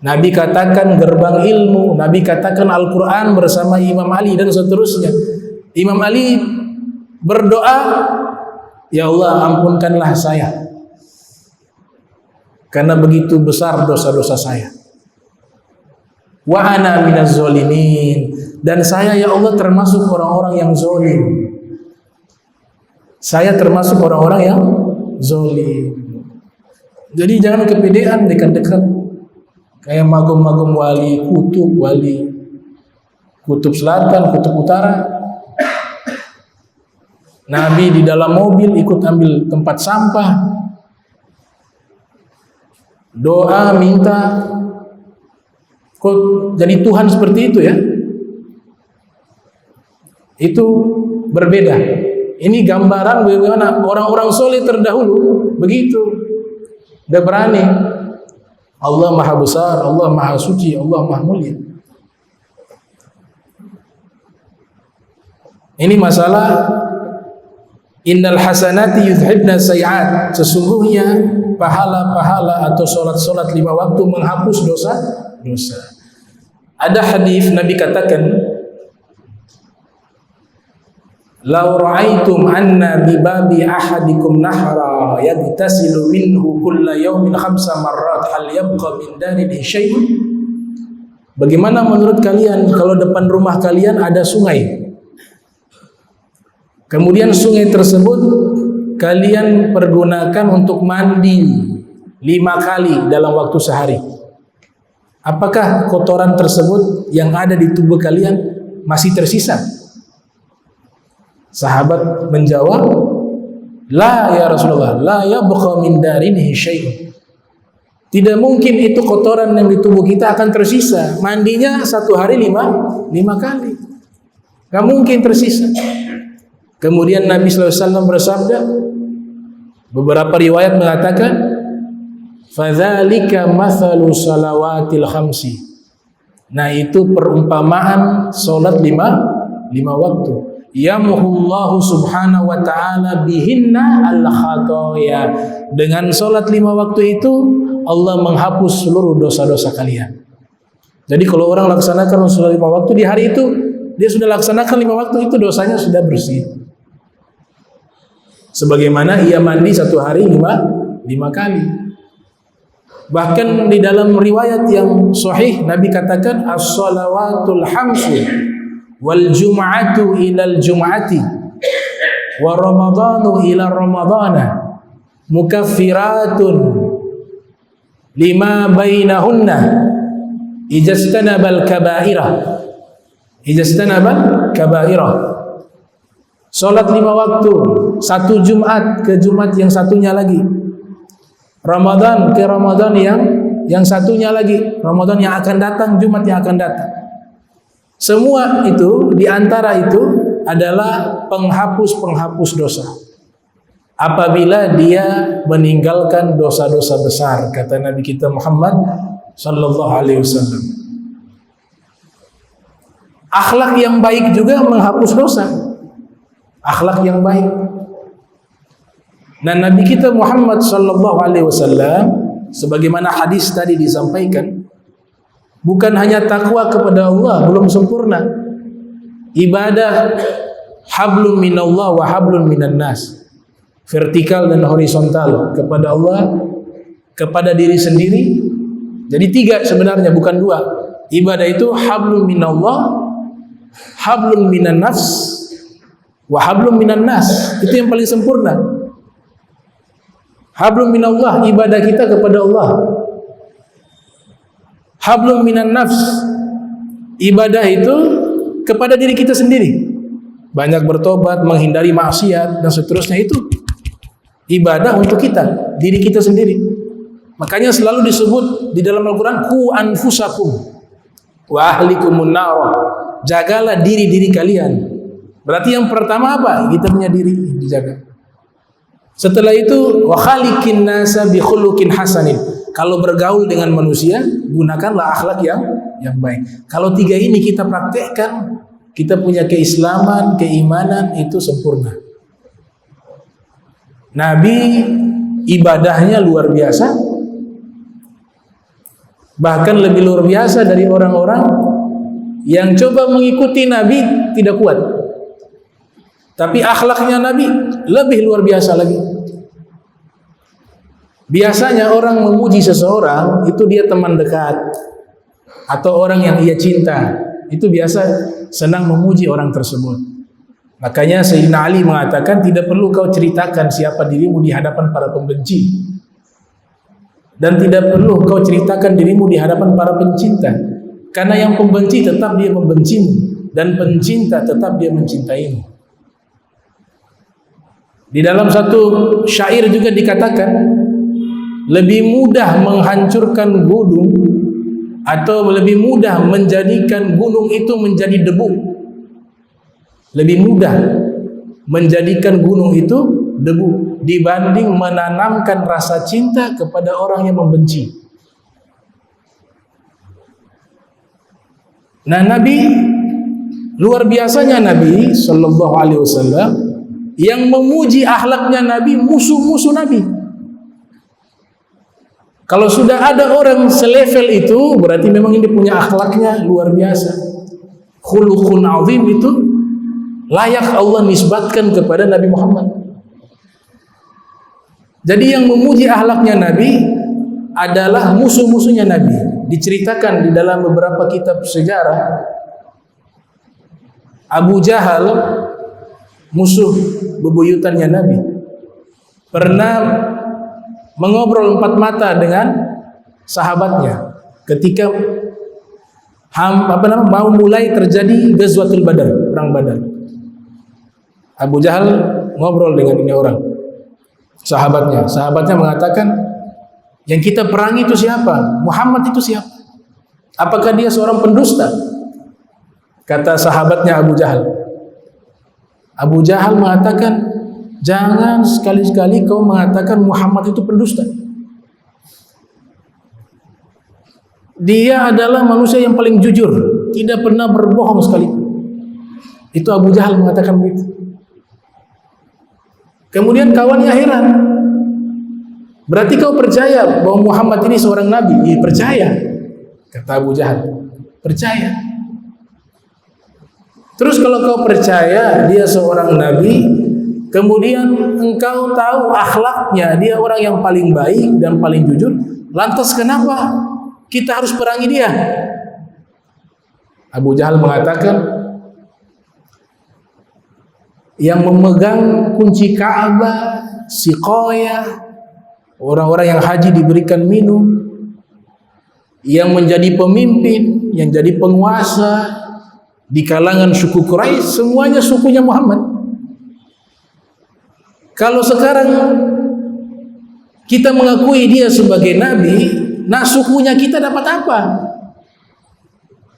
Nabi katakan gerbang ilmu, Nabi katakan Al-Quran bersama Imam Ali dan seterusnya. Imam Ali berdoa, ya Allah ampunkanlah saya karena begitu besar dosa-dosa saya. Wa ana minaz zalimin, dan saya ya Allah termasuk orang-orang yang zalim. Saya termasuk orang-orang yang zalim. Jadi jangan kepedean dekat-dekat kayak magum-magum wali, kutub selatan, kutub utara. Nabi di dalam mobil ikut ambil tempat sampah. Doa minta, kok jadi Tuhan seperti itu ya? Itu berbeda. Ini gambaran bagaimana orang-orang soleh terdahulu begitu. Udah berani. Allah Maha Besar, Allah Maha Suci, Allah Maha Mulia. Ini masalah innal hasanati yudhibna sayiat. Sesungguhnya pahala-pahala atau solat-solat 5 waktu menghapus dosa. Ada hadis Nabi katakan, "Lau ra'aitum anna bi babi ahadikum nahra yagtasilu minhu kulla yawmin 5 marrat hal yabqa min darihi syai'un?" Bagaimana menurut kalian kalau depan rumah kalian ada sungai? Kemudian sungai tersebut kalian pergunakan untuk mandi 5 kali dalam waktu sehari. Apakah kotoran tersebut yang ada di tubuh kalian masih tersisa? Sahabat menjawab, la ya Rasulullah, la yabqa min darinihi syai'un. Tidak mungkin itu kotoran yang di tubuh kita akan tersisa. Mandinya 1 hari 5 kali. Gak mungkin tersisa. Kemudian Nabi SAW bersabda, beberapa riwayat mengatakan, fadzalika mathalu salawatil khamsi. Nah itu perumpamaan salat 5 waktu. Yamhullahu subhanahu wa ta'ala bihinna al-khatoya. Dengan salat 5 waktu itu Allah menghapus seluruh dosa-dosa kalian. Jadi kalau orang laksanakan salat 5 waktu di hari itu, dia sudah laksanakan 5 waktu itu, dosanya sudah bersih. Sebagaimana ia mandi 1 hari 5 kali. Bahkan di dalam riwayat yang sahih Nabi katakan as-salawatul hamsu wal jum'atu ilal jum'ati wa ramadhanu ila ramadhana mukaffiratun lima bainahunna ijastanabal kabairah. Salat 5 waktu, 1 Jumat ke Jumat yang satunya lagi, Ramadan ke Ramadan yang satunya lagi, Ramadan yang akan datang, Jumat yang akan datang. Semua itu, diantara itu adalah penghapus dosa. Apabila dia meninggalkan dosa-dosa besar, kata Nabi kita Muhammad sallallahu alaihi wasallam. Akhlak yang baik juga menghapus dosa. Akhlak yang baik. Dan Nabi kita Muhammad sallallahu alaihi wasallam sebagaimana hadis tadi disampaikan, bukan hanya takwa kepada Allah belum sempurna. Ibadah hablum minallah wa hablum minan nas. Vertikal dan horizontal kepada Allah, kepada diri sendiri. Jadi 3 sebenarnya, bukan 2. Ibadah itu hablum minallah, hablum minan nafs, wa hablum minan nas. Itu yang paling sempurna. Hablum minallah, ibadah kita kepada Allah. Hablum minan nafs, ibadah itu kepada diri kita sendiri. Banyak bertobat, menghindari maksiat dan seterusnya, itu ibadah untuk kita, diri kita sendiri. Makanya selalu disebut di dalam Al-Quran, ku anfusakum wa ahlikumun nar. Jagalah diri-diri kalian. Berarti yang pertama apa? Kita punya diri dijaga. Setelah itu, wa khaliqin nasa bi khuluqin hasanin. Kalau bergaul dengan manusia, gunakanlah akhlak yang baik. Kalau 3 ini kita praktekkan, kita punya keislaman, keimanan itu sempurna. Nabi ibadahnya luar biasa, bahkan lebih luar biasa dari orang-orang yang coba mengikuti Nabi tidak kuat. Tapi akhlaknya Nabi lebih luar biasa lagi. Biasanya orang memuji seseorang itu dia teman dekat atau orang yang ia cinta. Itu biasa senang memuji orang tersebut. Makanya Sayyidina Ali mengatakan, tidak perlu kau ceritakan siapa dirimu di hadapan para pembenci, dan tidak perlu kau ceritakan dirimu di hadapan para pencinta, karena yang pembenci tetap dia membencimu, dan pencinta tetap dia mencintaimu. Di dalam satu syair juga dikatakan, lebih mudah menghancurkan gunung atau lebih mudah menjadikan gunung itu menjadi debu. Lebih mudah menjadikan gunung itu debu dibanding menanamkan rasa cinta kepada orang yang membenci. Nah, Nabi, luar biasanya Nabi Sallallahu Alaihi Wasallam yang memuji akhlaknya Nabi, musuh-musuh Nabi. Kalau sudah ada orang selevel itu, berarti memang ini punya akhlaknya luar biasa. Khuluqun azim itu layak Allah nisbatkan kepada Nabi Muhammad. Jadi yang memuji akhlaknya Nabi adalah musuh-musuhnya Nabi. Diceritakan di dalam beberapa kitab sejarah, Abu Jahal, musuh bebuyutannya Nabi, pernah mengobrol 4 mata dengan sahabatnya ketika mau mulai terjadi Ghazwatul Badar, perang Badar. Abu Jahal ngobrol dengan ini orang, sahabatnya mengatakan, yang kita perangi itu siapa? Muhammad itu siapa? Apakah dia seorang pendusta? Kata sahabatnya Abu Jahal. Abu Jahal mengatakan, jangan sekali-sekali kau mengatakan Muhammad itu pendusta. Dia adalah manusia yang paling jujur, tidak pernah berbohong sekali. Itu Abu Jahal mengatakan begitu. Kemudian kawannya heran. Berarti kau percaya bahwa Muhammad ini seorang nabi? Iya, percaya. Kata Abu Jahal, percaya. Terus kalau kau percaya dia seorang nabi, kemudian engkau tahu akhlaknya, dia orang yang paling baik dan paling jujur, lantas kenapa kita harus perangi dia? Abu Jahal mengatakan, yang memegang kunci Ka'bah, siqayah, orang-orang yang haji diberikan minum, yang menjadi pemimpin, yang jadi penguasa di kalangan suku Quraisy, semuanya sukunya Muhammad. Kalau sekarang kita mengakui dia sebagai nabi, nah sukunya kita dapat apa?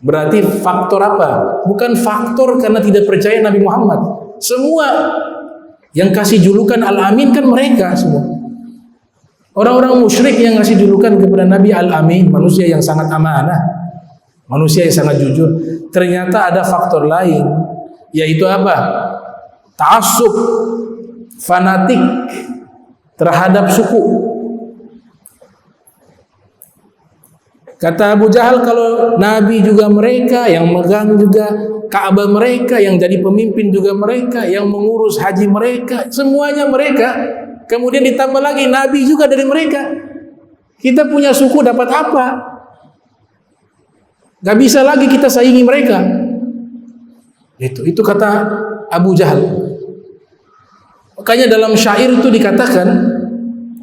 Berarti faktor apa? Bukan faktor karena tidak percaya Nabi Muhammad. Semua yang kasih julukan Al-Amin kan mereka semua. Orang-orang musyrik yang ngasih julukan kepada Nabi Al-Amin, manusia yang sangat amanah, manusia yang sangat jujur. Ternyata ada faktor lain, yaitu apa? Ta'assub, fanatik terhadap suku. Kata Abu Jahal, kalau Nabi juga mereka, yang megang juga Ka'bah mereka, yang jadi pemimpin juga mereka, yang mengurus haji mereka, semuanya mereka. Kemudian ditambah lagi Nabi juga dari mereka. Kita punya suku dapat apa? Gak bisa lagi kita saingi mereka. Itu kata Abu Jahal. Makanya dalam syair itu dikatakan,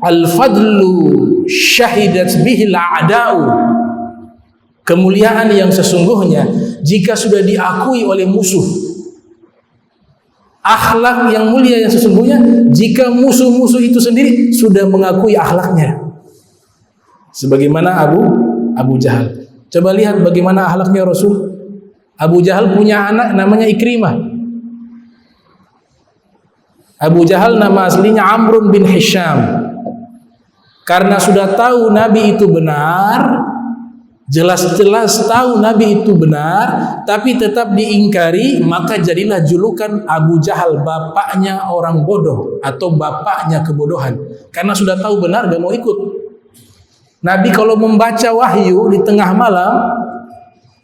al-fadlu syahidat bihil a'da'u. Kemuliaan yang sesungguhnya jika sudah diakui oleh musuh. Akhlak yang mulia yang sesungguhnya jika musuh-musuh itu sendiri sudah mengakui akhlaknya. Sebagaimana Abu Jahal. Coba lihat bagaimana akhlaknya Rasul. Abu Jahal punya anak namanya Ikrimah. Abu Jahal nama aslinya Amrun bin Hisham. Karena sudah tahu Nabi itu benar, jelas-jelas tahu Nabi itu benar, tapi tetap diingkari, maka jadilah julukan Abu Jahal, bapaknya orang bodoh atau bapaknya kebodohan. Karena sudah tahu benar, gak mau ikut. Nabi kalau membaca wahyu di tengah malam,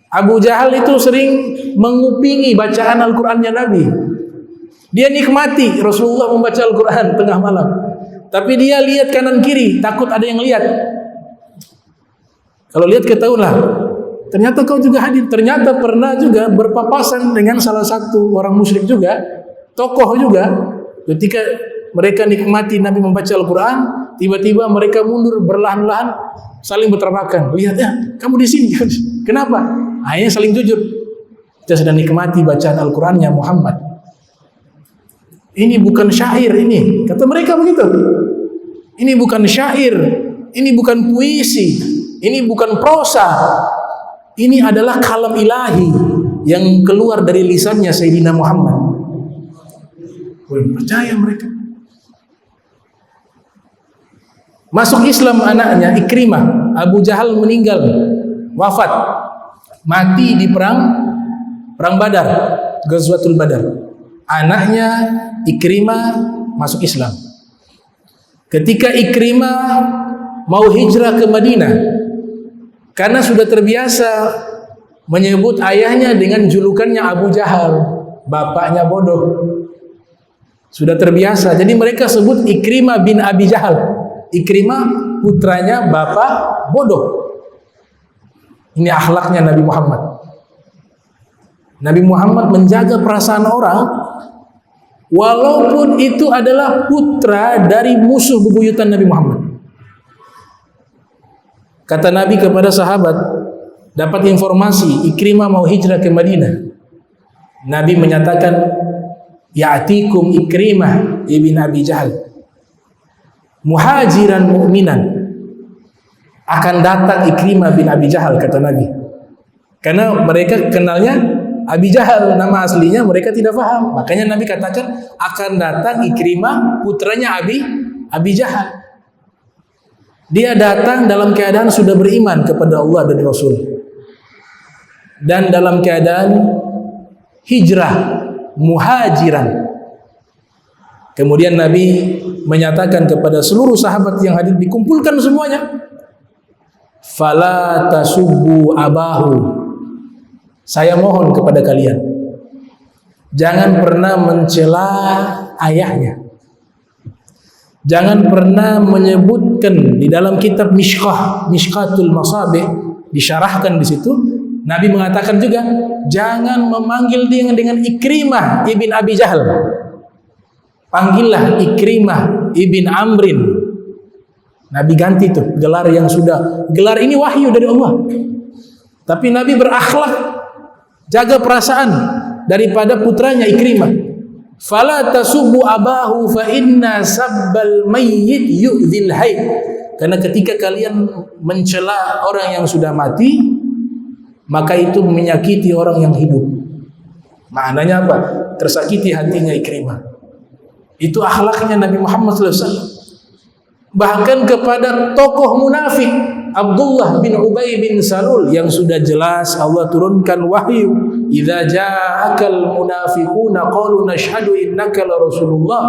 Abu Jahal itu sering mengupingi bacaan Al-Qurannya Nabi. Dia nikmati Rasulullah membaca Al-Quran tengah malam, tapi dia lihat kanan kiri, takut ada yang lihat. Kalau lihat ketahuilah, ternyata kau juga hadir. Ternyata pernah juga berpapasan dengan salah satu orang musyrik juga, tokoh juga. Ketika mereka nikmati Nabi membaca Al-Quran, tiba-tiba mereka mundur berlahan-lahan, saling berterakan. Lihat ya, kamu di sini. Kenapa? Akhirnya saling jujur. Kita sedang nikmati bacaan Al-Qurannya Muhammad. Ini bukan syair ini, kata mereka begitu. Ini bukan syair, ini bukan puisi, ini bukan prosa. Ini adalah kalam ilahi yang keluar dari lisannya Sayyidina Muhammad. Percaya mereka. Masuk Islam anaknya Ikrimah. Abu Jahal meninggal, wafat, mati di perang Badar, Ghazwatul Badar. Anaknya Ikrimah masuk Islam. Ketika Ikrimah mau hijrah ke Madinah, karena sudah terbiasa menyebut ayahnya dengan julukannya Abu Jahal, bapaknya bodoh. Sudah terbiasa, jadi mereka sebut Ikrimah bin Abi Jahal. Ikrimah putranya bapak bodoh. Ini akhlaknya Nabi Muhammad. Nabi Muhammad menjaga perasaan orang, walaupun itu adalah putra dari musuh bebuyutan Nabi Muhammad. Kata Nabi kepada sahabat, dapat informasi Ikrimah mau hijrah ke Madinah. Nabi menyatakan, ya'tikum Ikrimah ibn Abi Jahal, muhajiran mu'minan. Akan datang Ikrimah bin Abi Jahal, kata Nabi. Karena mereka kenalnya Abi Jahal, nama aslinya mereka tidak paham. Makanya Nabi katakan akan datang Ikrimah, putranya Abi Jahal. Dia datang dalam keadaan sudah beriman kepada Allah dan Rasul, dan dalam keadaan hijrah, muhajiran. Kemudian Nabi menyatakan kepada seluruh sahabat yang hadir, dikumpulkan semuanya, fala tasubbu abahu. Saya mohon kepada kalian, jangan pernah mencela ayahnya. Jangan pernah menyebutkan di dalam kitab Mishkatul Masabih, disyarahkan di situ, Nabi mengatakan juga jangan memanggil dia dengan Ikrimah ibn Abi Jahal. Panggillah Ikrimah ibn Amrin. Nabi ganti tuh gelar yang sudah, gelar ini wahyu dari Allah. Tapi Nabi berakhlak, jaga perasaan daripada putranya Ikrimah. Fala tasubbu abahu fa inna sabbal mayyit yu'dhil hayy. Karena ketika kalian mencela orang yang sudah mati, maka itu menyakiti orang yang hidup. Maknanya apa? Tersakiti hatinya Ikrimah. Itu akhlaknya Nabi Muhammad SAW. Bahkan kepada tokoh munafik, Abdullah bin Ubay bin Salul yang sudah jelas Allah turunkan wahyu, idza ja'akal munafiquna qalu nashhadu innaka la rasulullah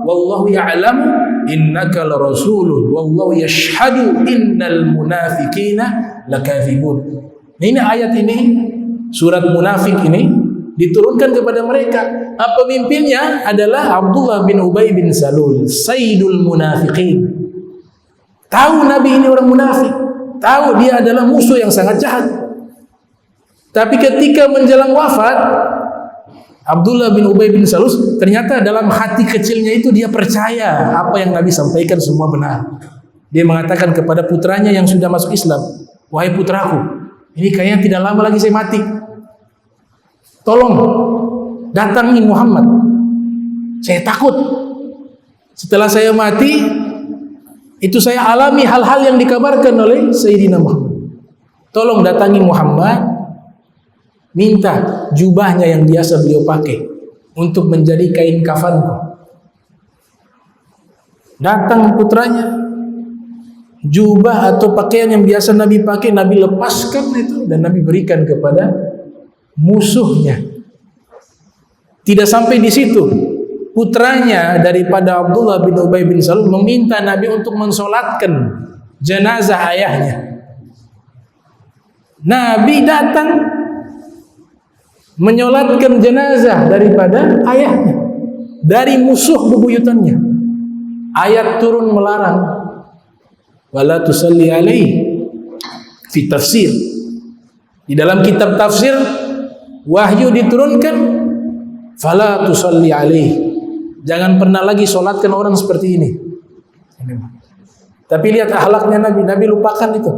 wallahu ya'lamu innaka la rasuluh wallahu yashhadu innal munafiqina lakadzibun. Ini ayat ini, surat munafik ini diturunkan kepada mereka. Pemimpinnya adalah Abdullah bin Ubay bin Salul, sayyidul munafiqin. Tahu Nabi ini orang munafik, tahu dia adalah musuh yang sangat jahat. Tapi ketika menjelang wafat, Abdullah bin Ubay bin Salul ternyata dalam hati kecilnya itu dia percaya apa yang Nabi sampaikan semua benar. Dia mengatakan kepada putranya yang sudah masuk Islam, wahai putraku, ini kayaknya tidak lama lagi saya mati. Tolong datangi Muhammad. Saya takut setelah saya mati itu saya alami hal-hal yang dikabarkan oleh Sayyidina Muhammad. Tolong datangi Muhammad, minta jubahnya yang biasa beliau pakai untuk menjadi kain kafanku. Datang putranya, jubah atau pakaian yang biasa Nabi pakai, Nabi lepaskan itu dan Nabi berikan kepada musuhnya. Tidak sampai di situ, putranya daripada Abdullah bin Ubay bin Salul meminta Nabi untuk mensolatkan jenazah ayahnya. Nabi datang menyolatkan jenazah daripada ayahnya dari musuh bebuyutannya. Ayat turun melarang, wala tusalli alaihi fi tafsir. Di dalam kitab tafsir wahyu diturunkan, fala tusalli alaihi, jangan pernah lagi solatkan orang seperti ini. Tapi lihat akhlaknya Nabi, Nabi lupakan itu.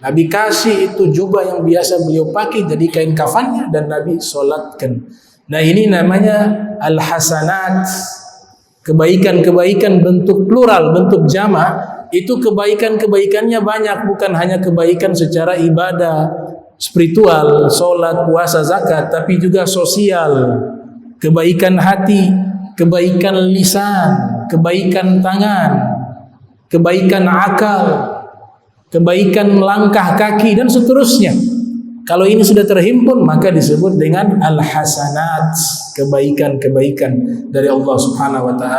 Nabi kasih itu jubah yang biasa beliau pakai jadi kain kafannya dan Nabi solatkan. Nah ini namanya al-hasanat, kebaikan-kebaikan bentuk plural, bentuk jama'. Itu kebaikan-kebaikannya banyak, bukan hanya kebaikan secara ibadah, spiritual, sholat, puasa, zakat, tapi juga sosial, kebaikan hati, kebaikan lisan, kebaikan tangan, kebaikan akal, kebaikan langkah kaki, dan seterusnya. Kalau ini sudah terhimpun, maka disebut dengan al-hasanat, kebaikan-kebaikan dari Allah Subhanahu wa ta'ala.